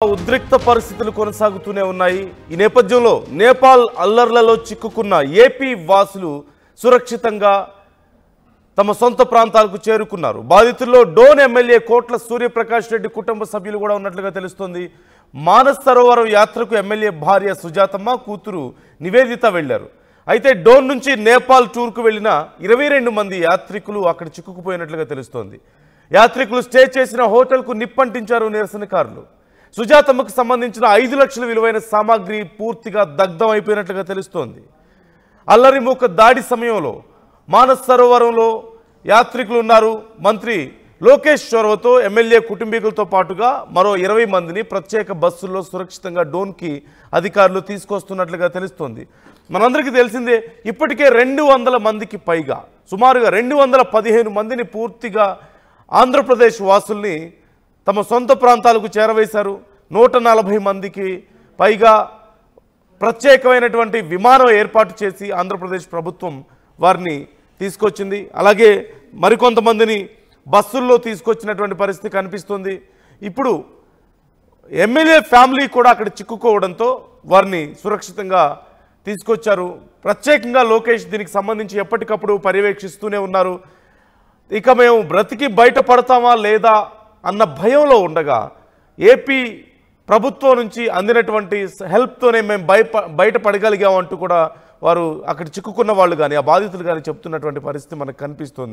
ఉద్రిక్త పరిస్థితులు కొనసాగుతూనే ఉన్నాయి। ఈ నేపథ్యంలో నేపాల్ అల్లర్లలో చిక్కుకున్న ఏపీ వాసులు సురక్షితంగా తమ సొంత ప్రాంతాలకు చేరుకున్నారు। బాధితుల్లో డోన్ ఎమ్మెల్యే కోట్ల సూర్యప్రకాష్ రెడ్డి కుటుంబ సభ్యులు కూడా ఉన్నట్లుగా తెలుస్తోంది। మానస్ సరోవరం యాత్రకు ఎమ్మెల్యే భార్య సుజాతమ్మ కూతురు నివేదిత వెళ్లారు। అయితే డోన్ నుంచి నేపాల్ టూర్కు వెళ్లిన 22 మంది యాత్రికులు అక్కడ చిక్కుకుపోయినట్లుగా తెలుస్తోంది। యాత్రికులు స్టే చేసిన హోటల్కు నిప్పంటించారు నిరసనకారులు। సుజాతమ్మకు సంబంధించిన 5 లక్షల విలువైన సామాగ్రి పూర్తిగా దగ్ధం అయిపోయినట్లుగా తెలుస్తోంది। అల్లరిమూక దాడి సమయంలో మానస్ సరోవరంలో యాత్రికులు ఉన్నారు। మంత్రి లోకేష్ చొరవతో ఎమ్మెల్యే కుటుంబీకులతో పాటుగా మరో 20 మందిని ప్రత్యేక బస్సుల్లో సురక్షితంగా డోన్కి అధికారులు తీసుకొస్తున్నట్లుగా తెలుస్తోంది। మనందరికీ తెలిసిందే, ఇప్పటికే 200 మందికి పైగా సుమారుగా 215 మందిని పూర్తిగా ఆంధ్రప్రదేశ్ వాసుల్ని తమ సొంత ప్రాంతాలకు చేరవేశారు। 140 మందికి పైగా ప్రత్యేకమైనటువంటి విమానం ఏర్పాటు చేసి ఆంధ్రప్రదేశ్ ప్రభుత్వం వారిని తీసుకొచ్చింది। అలాగే మరికొంతమందిని బస్సుల్లో తీసుకొచ్చినటువంటి పరిస్థితి కనిపిస్తుంది। ఇప్పుడు ఎమ్మెల్యే ఫ్యామిలీ కూడా అక్కడ చిక్కుకోవడంతో వారిని సురక్షితంగా తీసుకొచ్చారు। ప్రత్యేకంగా లోకేష్ దీనికి సంబంధించి ఎప్పటికప్పుడు పర్యవేక్షిస్తూనే ఉన్నారు। ఇక మేము బ్రతికి బయటపడతామా లేదా అన్న భయంలో ఉండగా ఏపీ ప్రభుత్వం నుంచి అందినటువంటి హెల్ప్తోనే మేము బయటపడగలిగామంటూ కూడా వారు అక్కడ చిక్కుకున్న వాళ్ళు కానీ ఆ బాధితులు కానీ చెప్తున్నటువంటి పరిస్థితి మనకు కనిపిస్తుంది।